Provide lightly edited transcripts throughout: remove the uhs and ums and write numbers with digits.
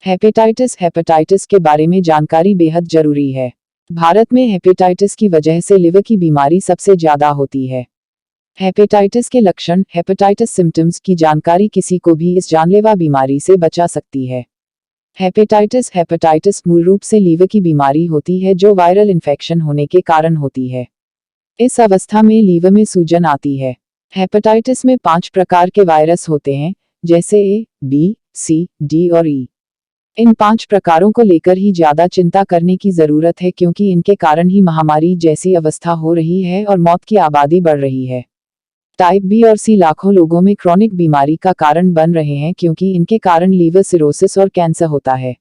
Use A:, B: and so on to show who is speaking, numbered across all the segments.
A: Hepatitis के बारे में जानकारी बेहद जरूरी है। भारत में हेपेटाइटिस की वजह से लिवर की बीमारी सबसे ज्यादा होती है। हेपेटाइटिस के लक्षण, हेपेटाइटिस सिम्टम्स की जानकारी किसी को भी इस जानलेवा बीमारी से बचा सकती है। हेपेटाइटिस मूल रूप से लीवर की बीमारी होती है जो वायरल इन्फेक्शन होने के कारण होती है। इस अवस्था में लीवर में सूजन आती है। हेपेटाइटिस में 5 प्रकार के वायरस होते हैं, जैसे ए, बी, सी, डी और ई। इन 5 प्रकारों को लेकर ही ज्यादा चिंता करने की जरूरत है, क्योंकि इनके कारण ही महामारी जैसी अवस्था हो रही है और मौत की आबादी बढ़ रही है। टाइप बी और सी लाखों लोगों में क्रॉनिक बीमारी का कारण बन रहे हैं, क्योंकि इनके कारण लीवर सिरोसिस और कैंसर होता है।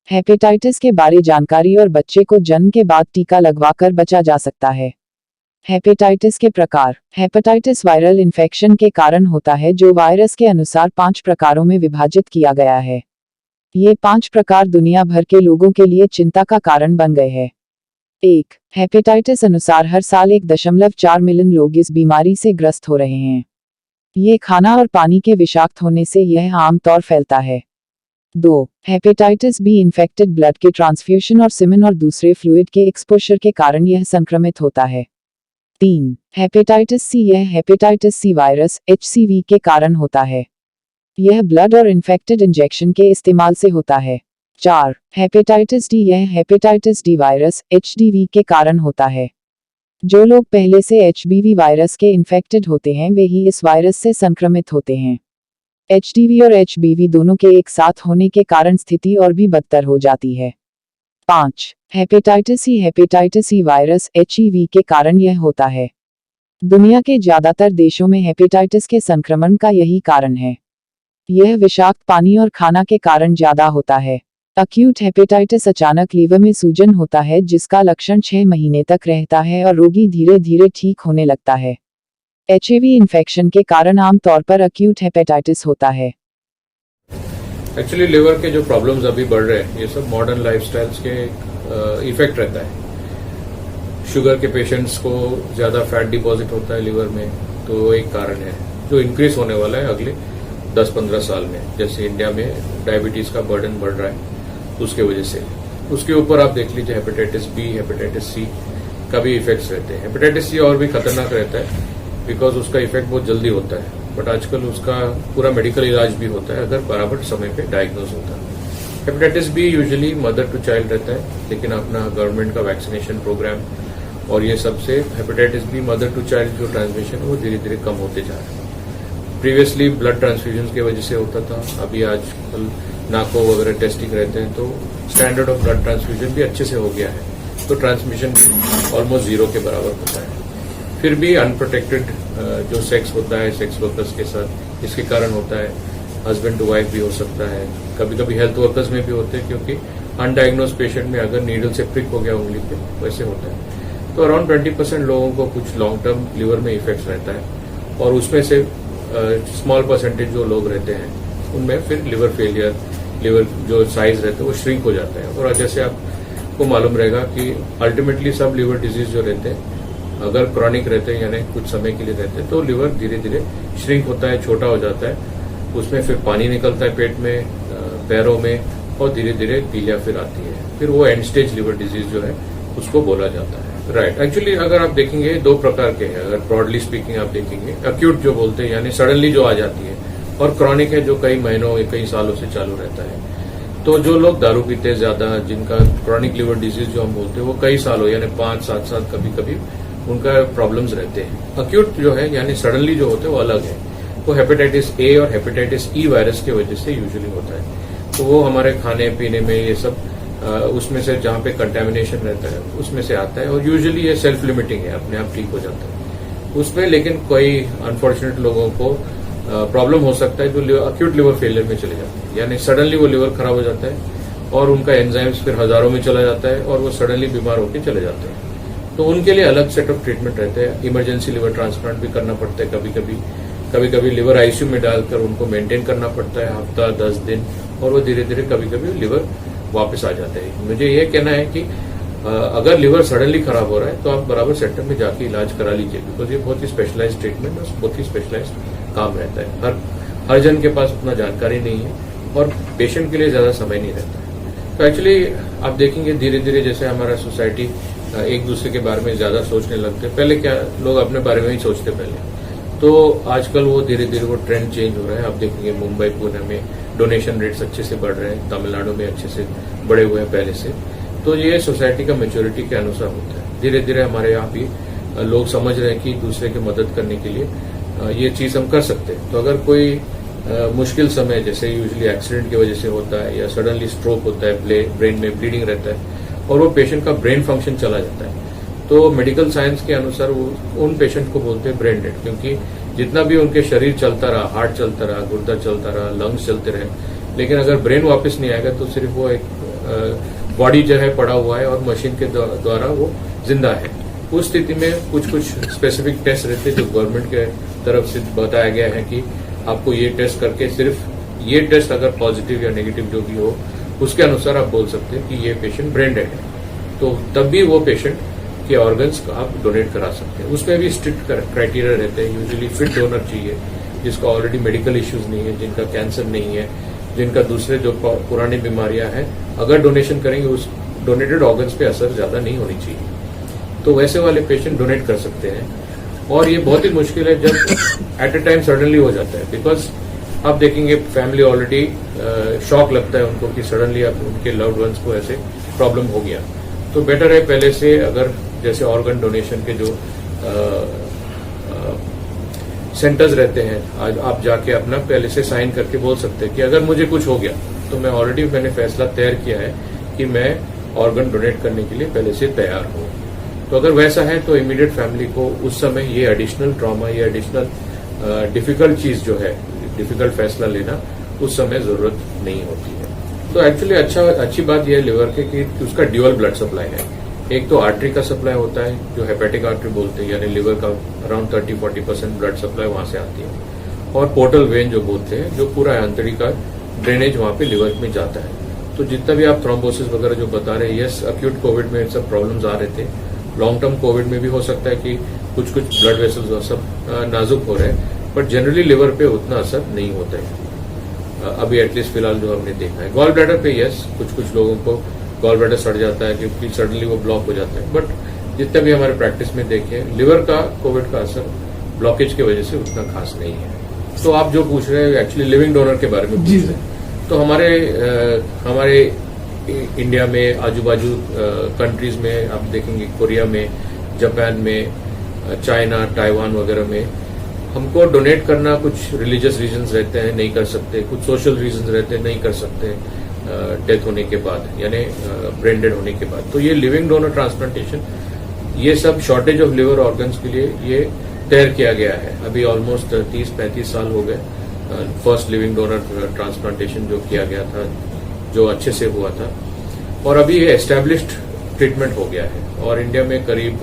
A: हेपेटाइटिस के बारे जानकारी और बच्चे को जन्म के बाद टीका लगवाकर बचा जा सकता है। हेपेटाइटिस के प्रकार। हेपेटाइटिस वायरल इन्फेक्शन के कारण होता है, जो वायरस के अनुसार 5 प्रकारों में विभाजित किया गया है। ये 5 प्रकार दुनिया भर के लोगों के लिए चिंता का कारण बन गए हैं। 1. हेपेटाइटिस अनुसार हर साल 1.4 मिलियन लोग इस बीमारी से ग्रस्त हो रहे हैं। ये खाना और पानी के विषाक्त होने से यह आमतौर फैलता है। 2. हेपेटाइटिस बी इन्फेक्टेड ब्लड के ट्रांसफ्यूशन और सीमेन और दूसरे फ्लूइड के एक्सपोजर के कारण यह संक्रमित होता है। 3. हेपेटाइटिस सी, यह हेपेटाइटिस सी वायरस HCV के कारण होता है। यह ब्लड और इन्फेक्टेड इंजेक्शन के इस्तेमाल से होता है। 4. हेपेटाइटिस डी, यह हेपेटाइटिस डी वायरस HDV के कारण होता है। जो लोग पहले से HBV वायरस के इन्फेक्टेड होते हैं वे ही इस वायरस से संक्रमित होते हैं। HDV और HBV दोनों के एक साथ होने के कारण स्थिति और भी बदतर हो जाती है। 5. हेपेटाइटिस ई वायरस HEV के कारण यह होता है। दुनिया के ज्यादातर देशों में हेपेटाइटिस के संक्रमण का यही कारण है। यह विषाक्त पानी और खाना के कारण ज्यादा होता है। अक्यूट हेपेटाइटिस अचानक लीवर में सूजन होता है, जिसका लक्षण 6 महीने तक रहता है और रोगी धीरे धीरे ठीक होने लगता है। HAV इन्फेक्शन के कारण आमतौर पर अक्यूट हेपेटाइटिस होता है।
B: एक्चुअली लिवर के जो प्रॉब्लम्स अभी बढ़ रहे हैं, ये सब मॉडर्न लाइफस्टाइल्स के इफेक्ट रहता है। शुगर के पेशेंट्स को ज्यादा फैट डिपॉजिट होता है लिवर में, तो वो एक कारण है जो इंक्रीज होने वाला है अगले 10-15 साल में। जैसे इंडिया में डायबिटीज का बर्डन बढ़ रहा है, उसके वजह से। उसके ऊपर आप देख लीजिए हेपेटाइटिस बी, हेपेटाइटिस सी का भी इफेक्ट्स रहते हैं। हेपेटाइटिस सी और भी खतरनाक रहता है, बिकॉज उसका इफेक्ट बहुत जल्दी होता है, बट आजकल उसका पूरा मेडिकल इलाज भी होता है अगर बराबर समय पे डायग्नोज होता है। Hepatitis B usually mother to child रहता है, लेकिन अपना गवर्नमेंट का वैक्सीनेशन प्रोग्राम और ये सबसे hepatitis B mother to child जो ट्रांसमिशन वो धीरे धीरे कम होते जा रहा है। प्रीवियसली ब्लड ट्रांसफ्यूजन की वजह से होता था, अभी आजकल नाको वगैरह टेस्टिंग रहते हैं, तो स्टैंडर्ड ऑफ ब्लड ट्रांसफ्यूजन भी अच्छे से हो गया है, तो ट्रांसमिशन ऑलमोस्ट 0 के बराबर होता है। फिर भी अनप्रोटेक्टेड जो सेक्स होता है सेक्स वर्कर्स के साथ, इसके कारण होता है। हस्बैंड टू वाइफ भी हो सकता है, कभी कभी हेल्थ वर्कर्स में भी होते हैं, क्योंकि अनडायग्नोज पेशेंट में अगर नीडल से प्रिक हो गया उंगली पे, वैसे होता है। तो अराउंड 20% लोगों को कुछ लॉन्ग टर्म लिवर में इफेक्ट रहता है, और उसमें से स्मॉल परसेंटेज जो लोग रहते हैं उनमें फिर लिवर फेलियर, लिवर जो साइज रहता है वो श्रिंक हो जाता है। और जैसे आपको मालूम रहेगा कि अल्टीमेटली सब लिवर डिजीज जो रहते हैं अगर क्रॉनिक रहते हैं यानी कुछ समय के लिए रहते हैं, तो लिवर धीरे धीरे श्रिंक होता है, छोटा हो जाता है, उसमें फिर पानी निकलता है पेट में, पैरों में, और धीरे धीरे पीलिया फिर आती है। फिर वो एंड स्टेज लिवर डिजीज जो है उसको बोला जाता है। राइट। एक्चुअली अगर आप देखेंगे 2 प्रकार के हैं, अगर ब्रॉडली स्पीकिंग आप देखेंगे। अक्यूट जो बोलते हैं यानी सडनली जो आ जाती है, और क्रॉनिक है जो कई महीनों या कई सालों से चालू रहता है। तो जो लोग दारू पीते हैं ज्यादा, जिनका क्रॉनिक लिवर डिजीज जो हम बोलते हैं वो कई सालों यानी 5-7 साल कभी कभी उनका प्रॉब्लम्स रहते हैं। अक्यूट जो है यानी सडनली जो होते हैं वो अलग है, वो हेपेटाइटिस ए और हेपेटाइटिस ई वायरस की वजह से यूजुअली होता है। तो वो हमारे खाने पीने में ये सब उसमें से जहां पे कंटेमिनेशन रहता है उसमें से आता है, और यूजुअली ये सेल्फ लिमिटिंग है, अपने आप ठीक हो जाता है उसमें। लेकिन कोई अनफॉर्चुनेट लोगों को प्रॉब्लम हो सकता है जो अक्यूट लिवर फेलियर में चले जाते हैं, यानी सडनली वो लिवर खराब हो जाता है और उनका एंजाइम्स फिर हजारों में चला जाता है और वो सडनली बीमार होकर चले जाते हैं। तो उनके लिए अलग सेट ऑफ ट्रीटमेंट रहते हैं। इमरजेंसी लिवर ट्रांसप्लांट भी करना पड़ता है, कभी कभी लिवर आईसीयू में डालकर उनको मेंटेन करना पड़ता है हफ्ता 10 दिन, और वो धीरे धीरे कभी कभी लिवर वापस आ जाते हैं। मुझे ये कहना है कि अगर लिवर सडनली खराब हो रहा है तो आप बराबर सेंटर में जाके इलाज करा लीजिए, बिकॉज ये बहुत ही स्पेशलाइज्ड ट्रीटमेंट और बहुत ही स्पेशलाइज्ड काम रहता है। हर जन के पास उतना जानकारी नहीं है, और पेशेंट के लिए ज्यादा समय नहीं रहता है। तो एक्चुअली आप देखेंगे धीरे धीरे जैसे हमारा सोसाइटी एक दूसरे के बारे में ज्यादा सोचने लगते हैं। पहले क्या लोग अपने बारे में ही सोचते पहले, तो आजकल वो धीरे धीरे वो ट्रेंड चेंज हो रहा है। आप देखेंगे मुंबई पुणे में डोनेशन रेट्स अच्छे से बढ़ रहे हैं, तमिलनाडु में अच्छे से बढ़े हुए हैं पहले से। तो ये सोसाइटी का मेच्योरिटी के अनुसार होता है। धीरे धीरे हमारे यहाँ भी लोग समझ रहे हैं कि दूसरे की मदद करने के लिए ये चीज हम कर सकते हैं। तो अगर कोई मुश्किल समय जैसे यूजुअली एक्सीडेंट की वजह से होता है या सडनली स्ट्रोक होता है, ब्रेन में ब्लीडिंग रहता है और वो पेशेंट का ब्रेन फंक्शन चला जाता है, तो मेडिकल साइंस के अनुसार वो उन पेशेंट को बोलते हैं ब्रेन डेड। क्योंकि जितना भी उनके शरीर चलता रहा, हार्ट चलता रहा, गुर्दा चलता रहा, लंग्स चलते रहे, लेकिन अगर ब्रेन वापस नहीं आएगा तो सिर्फ वो एक बॉडी जो है पड़ा हुआ है और मशीन के द्वारा वो जिंदा है। उस स्थिति में कुछ कुछ स्पेसिफिक टेस्ट रहते हैं जो गवर्नमेंट के तरफ से बताया गया है कि आपको ये टेस्ट करके, सिर्फ ये टेस्ट अगर पॉजिटिव या नेगेटिव जो भी हो उसके अनुसार आप बोल सकते हैं कि ये पेशेंट ब्रेन डेड है। तो तब भी वो पेशेंट के ऑर्गन्स आप डोनेट करा सकते हैं। उसमें भी स्ट्रिक्ट क्राइटेरिया रहते हैं। यूजुअली फिट डोनर चाहिए, जिसका ऑलरेडी मेडिकल इश्यूज नहीं है, जिनका कैंसर नहीं है, जिनका दूसरे जो पुरानी बीमारियां हैं, अगर डोनेशन करेंगे उस डोनेटेड ऑर्गन्स पे असर ज्यादा नहीं होनी चाहिए। तो वैसे वाले पेशेंट डोनेट कर सकते हैं। और ये बहुत ही मुश्किल है जब एट ए टाइम सडनली हो जाता है, बिकॉज आप देखेंगे फैमिली ऑलरेडी शॉक लगता है उनको कि सडनली अब उनके लव्ड वंस को ऐसे प्रॉब्लम हो गया। तो बेटर है पहले से, अगर जैसे ऑर्गन डोनेशन के जो सेंटर्स रहते हैं, आज आप जाके अपना पहले से साइन करके बोल सकते हैं कि अगर मुझे कुछ हो गया तो मैंने फैसला तैयार किया है कि मैं ऑर्गन डोनेट करने के लिए पहले से तैयार हूं। तो अगर वैसा है तो इमीडिएट फैमिली को उस समय ये एडिशनल ट्रॉमा या एडिशनल डिफिकल्ट चीज जो है, डिफिकल्ट फैसला लेना उस समय जरूरत नहीं होती है। तो एक्चुअली अच्छी बात यह है लिवर के कि उसका ड्यूअल ब्लड सप्लाई है। एक तो आर्टरी का सप्लाई होता है जो हेपेटिक आर्टरी बोलते हैं, यानी लिवर का अराउंड 30-40% ब्लड सप्लाई वहां से आती है, और पोर्टल वेन जो बोलते हैं, जो पूरा आंतरिक का ड्रेनेज वहां पे लिवर में जाता है। तो जितना भी आप थ्रोम्बोसिस वगैरह जो बता रहे हैं, यस अक्यूट कोविड में सब प्रॉब्लम्स आ रहे थे, लॉन्ग टर्म कोविड में भी हो सकता है कि कुछ कुछ ब्लड वेसल्स सब नाजुक हो रहे हैं, बट जनरली लिवर पे उतना असर नहीं होता है अभी, एटलीस्ट फिलहाल जो हमने देखा है। गॉल ब्लैडर पे यस कुछ कुछ लोगों को गॉल ब्लैडर सड़ जाता है क्योंकि सडनली वो ब्लॉक हो जाता है, बट जितने भी हमारे प्रैक्टिस में देखे, लिवर का कोविड का असर ब्लॉकेज की वजह से उतना खास नहीं है। तो आप जो पूछ रहे हैं एक्चुअली लिविंग डोनर के बारे में पूछ रहे हैं, तो हमारे इंडिया में आजू बाजू कंट्रीज में आप देखेंगे, कोरिया में, जापान में, चाइना, ताइवान वगैरह में हमको डोनेट करना कुछ रिलीजियस रीजंस रहते हैं, नहीं कर सकते, कुछ सोशल रीजंस रहते हैं, नहीं कर सकते डेथ होने के बाद, यानी ब्रेन डेड होने के बाद। तो ये लिविंग डोनर ट्रांसप्लांटेशन, ये सब शॉर्टेज ऑफ लिवर ऑर्गन्स के लिए ये तैयार किया गया है। अभी ऑलमोस्ट 30-35 साल हो गए फर्स्ट लिविंग डोनर ट्रांसप्लांटेशन जो किया गया था, जो अच्छे से हुआ था, और अभी ये एस्टेब्लिश्ड ट्रीटमेंट हो गया है। और इंडिया में करीब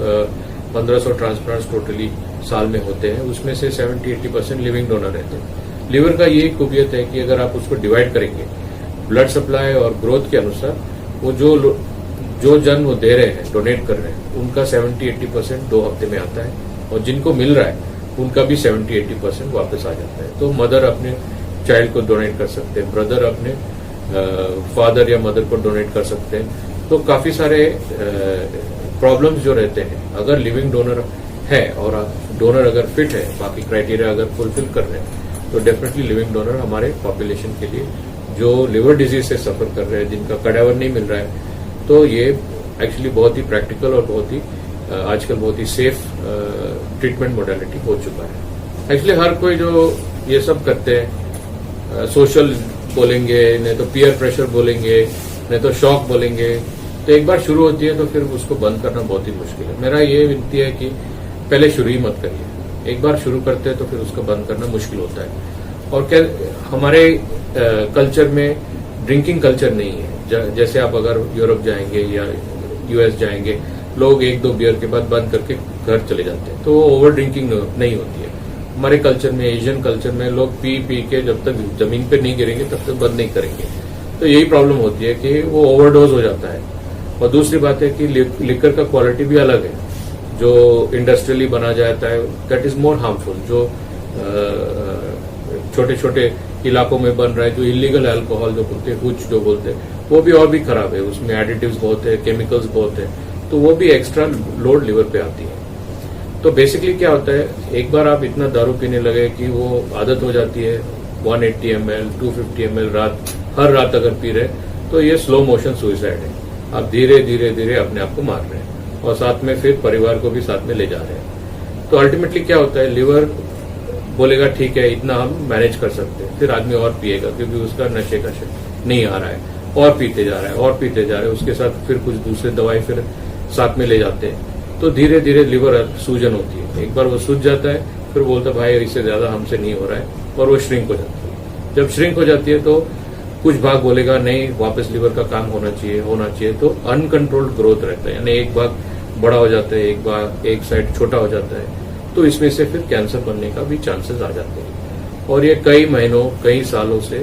B: 1500 ट्रांसप्लांट्स टोटली साल में होते हैं, उसमें से 70-80% लिविंग डोनर रहते हैं। लिवर का ये खूबियत है कि अगर आप उसको डिवाइड करेंगे ब्लड सप्लाई और ग्रोथ के अनुसार, वो जो जन वो दे रहे हैं, डोनेट कर रहे हैं, उनका 70-80% 2 हफ्ते में आता है, और जिनको मिल रहा है उनका भी 70-80% वापस आ जाता है। तो मदर अपने चाइल्ड को डोनेट कर सकते हैं, ब्रदर अपने फादर या मदर को डोनेट कर सकते हैं। तो काफी सारे प्रॉब्लम्स जो रहते हैं, अगर लिविंग डोनर है और डोनर अगर फिट है, बाकी क्राइटेरिया अगर फुलफिल कर रहे हैं, तो डेफिनेटली लिविंग डोनर हमारे पॉपुलेशन के लिए, जो लिवर डिजीज से सफर कर रहे हैं, जिनका कडावर नहीं मिल रहा है, तो ये एक्चुअली बहुत ही प्रैक्टिकल और बहुत ही आजकल बहुत ही सेफ ट्रीटमेंट मोडालिटी हो चुका है। एक्चुअली हर कोई जो ये सब करते हैं, सोशल बोलेंगे, नहीं तो पीयर प्रेशर बोलेंगे, नहीं तो शॉक बोलेंगे, तो एक बार शुरू होती है तो फिर उसको बंद करना बहुत ही मुश्किल है। मेरा ये विनती है कि पहले शुरू ही मत करिए, एक बार शुरू करते हैं तो फिर उसको बंद करना मुश्किल होता है। और क्या हमारे कल्चर में ड्रिंकिंग कल्चर नहीं है। जैसे आप अगर यूरोप जाएंगे या यूएस जाएंगे, लोग 1-2 बियर के बाद बंद करके घर चले जाते हैं, तो ओवर ड्रिंकिंग नहीं होती है। हमारे कल्चर में, एशियन कल्चर में, लोग पी के जब तक जमीन पे नहीं गिरेंगे तब तक बंद नहीं करेंगे। तो यही प्रॉब्लम होती है कि वो ओवरडोज हो जाता है। और दूसरी बात है कि लिकर का क्वालिटी भी अलग है, जो इंडस्ट्रियली बना जाता है, दैट इज मोर हार्मफुल। जो छोटे छोटे इलाकों में बन रहा है, जो इलीगल अल्कोहल जो बोलते हैं, कुछ जो बोलते हैं, वो भी और भी खराब है। उसमें एडिटिव्स बहुत है, केमिकल्स बहुत है, तो वो भी एक्स्ट्रा लोड लिवर पे आती है। तो बेसिकली क्या होता है, एक बार आप इतना दारू पीने लगे कि वो आदत हो जाती है, 180 ml 250 ml हर रात अगर पी रहे, तो ये स्लो मोशन सुइसाइड है। आप धीरे धीरे धीरे अपने आप को मार रहे हैं और साथ में फिर परिवार को भी साथ में ले जा रहे हैं। तो अल्टीमेटली क्या होता है, लिवर बोलेगा ठीक है इतना हम मैनेज कर सकते हैं, फिर आदमी और पिएगा क्योंकि उसका नशे का नहीं आ रहा है, और पीते जा रहा है और पीते जा रहे हैं। उसके साथ फिर कुछ दूसरे दवाई फिर साथ में ले जाते हैं, तो धीरे धीरे लिवर सूजन होती है। एक बार वो सूज जाता है, फिर बोलता है भाई इससे ज्यादा हमसे नहीं हो रहा है, और वो श्रिंक हो जाती है। जब श्रिंक हो जाती है तो कुछ भाग बोलेगा नहीं वापस लिवर का काम होना चाहिए, तो अनकंट्रोल्ड ग्रोथ रहता है, यानी एक भाग बड़ा हो जाता है, एक साइड छोटा हो जाता है, तो इसमें से फिर कैंसर बनने का भी चांसेस आ जाते हैं। और ये कई महीनों कई सालों से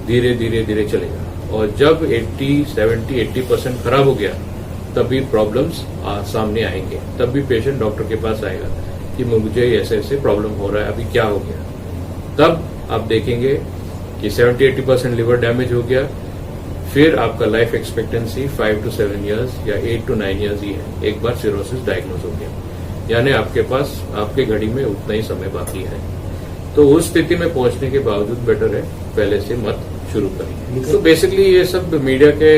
B: धीरे धीरे धीरे चलेगा, और जब 80% खराब हो गया तब भी प्रॉब्लम्स सामने आएंगे, तब भी पेशेंट डॉक्टर के पास आएगा कि मुझे ऐसे ऐसे प्रॉब्लम हो रहा है, अभी क्या हो गया। तब आप देखेंगे कि 70-80% लिवर डैमेज हो गया, फिर आपका लाइफ एक्सपेक्टेंसी 5 to 7 years या 8 to 9 years ही है। एक बार सिरोसिस डायग्नोज हो गया, यानी आपके पास आपके घड़ी में उतना ही समय बाकी है। तो उस स्थिति में पहुंचने के बावजूद बेटर है पहले से मत शुरू करिए। तो बेसिकली ये सब मीडिया के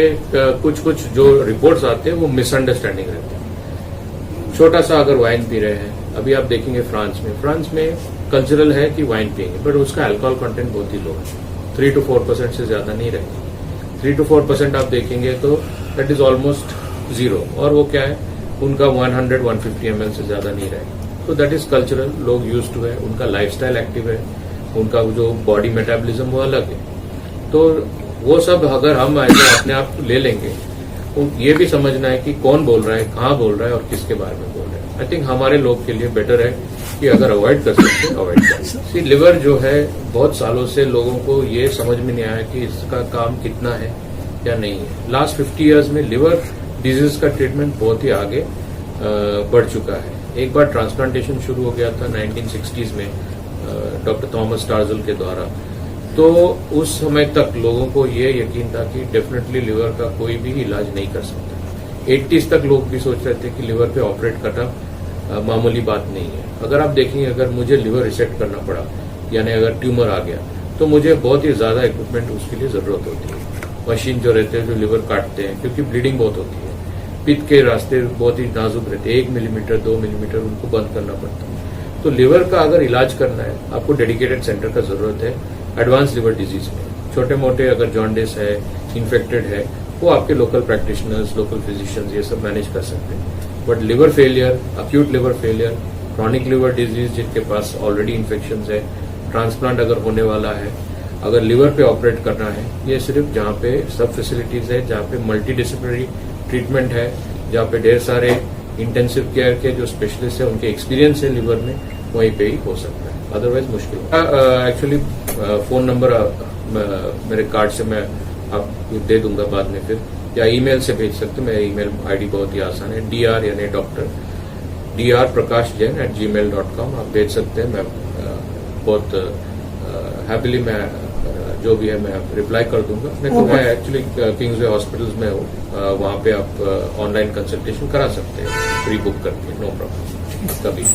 B: कुछ जो रिपोर्ट्स आते हैं वो मिसअंडरस्टैंडिंग रहते हैं। छोटा सा अगर वाइन पी रहे हैं, अभी आप देखेंगे फ्रांस में कल्चरल है कि वाइन पियेंगे, बट उसका अल्कोहल कंटेंट बहुत ही लो है, 3 to 4% से ज्यादा नहीं रहेगा। 3 to 4% आप देखेंगे तो दैट इज ऑलमोस्ट जीरो, और वो क्या है उनका 100-150 ml से ज्यादा नहीं रहेगा। तो दैट इज कल्चरल, लोग यूज्ड टू है, उनका लाइफस्टाइल एक्टिव है, उनका जो बॉडी मेटाबॉलिज्म वो अलग है। तो वो सब अगर हम अपने आप ले लेंगे, तो ये भी समझना है कि कौन बोल रहा है, कहाँ बोल रहा है और किसके बारे में बोल रहा है। आई थिंक हमारे लोग के लिए बेटर है कि अगर अवॉइड कर सकते हैं अवॉइड करें। लिवर जो है बहुत सालों से लोगों को ये समझ में नहीं आया कि इसका काम कितना है या नहीं है। लास्ट 50 years में लिवर डिजीज का ट्रीटमेंट बहुत ही आगे बढ़ चुका है। एक बार ट्रांसप्लांटेशन शुरू हो गया था 1960s में डॉक्टर थॉमस टार्जल के द्वारा, तो उस समय तक लोगों को ये यकीन था कि डेफिनेटली लिवर का कोई भी इलाज नहीं कर सकता। 80s तक लोग भी सोच रहे थे कि लिवर पे ऑपरेट करना मामूली बात नहीं है। अगर आप देखेंगे, अगर मुझे लिवर रिसेक्ट करना पड़ा, यानी अगर ट्यूमर आ गया, तो मुझे बहुत ही ज्यादा इक्विपमेंट उसके लिए जरूरत होती है। मशीन जो रहते हैं जो लिवर काटते हैं, क्योंकि ब्लीडिंग बहुत होती है, पित्त के रास्ते बहुत ही नाजुक रहते हैं, 1 मिलीमीटर 2 मिलीमीटर उनको बंद करना पड़ता है। तो लिवर का अगर इलाज करना है, आपको डेडिकेटेड सेंटर का जरूरत है। एडवांस लिवर डिजीज में छोटे मोटे अगर जॉन्डिस है, इन्फेक्टेड है, वो आपके लोकल प्रैक्टिशनर्स, लोकल फिजिशियंस ये सब मैनेज कर सकते हैं। But liver failure, acute liver failure, chronic liver disease जिनके पास ऑलरेडी इन्फेक्शन है, ट्रांसप्लांट अगर होने वाला है, अगर लिवर पे ऑपरेट करना है, ये सिर्फ जहाँ पे सब फैसिलिटीज है, जहाँ पे मल्टी डिसिप्लिनरी ट्रीटमेंट है, जहाँ पे ढेर सारे इंटेंसिव केयर के जो स्पेशलिस्ट है उनके एक्सपीरियंस है लिवर में, वहीं पे ही हो सकता है, अदरवाइज मुश्किल। एक्चुअली फोन नंबर मेरे कार्ड से मैं आपको दे दूंगा बाद में, फिर या ईमेल से भेज सकते हैं। मेरा ईमेल आईडी बहुत ही आसान है, dr यानी डॉक्टर drprakash@gmail.com आप भेज सकते हैं। मैं बहुत हैप्पीली मैं जो भी है मैं रिप्लाई कर दूंगा। नहीं तो मैं एक्चुअली किंग्सवे हॉस्पिटल्स में हूँ, वहाँ पे आप ऑनलाइन कंसल्टेशन करा सकते हैं, प्री बुक करके, नो प्रॉब्लम कभी।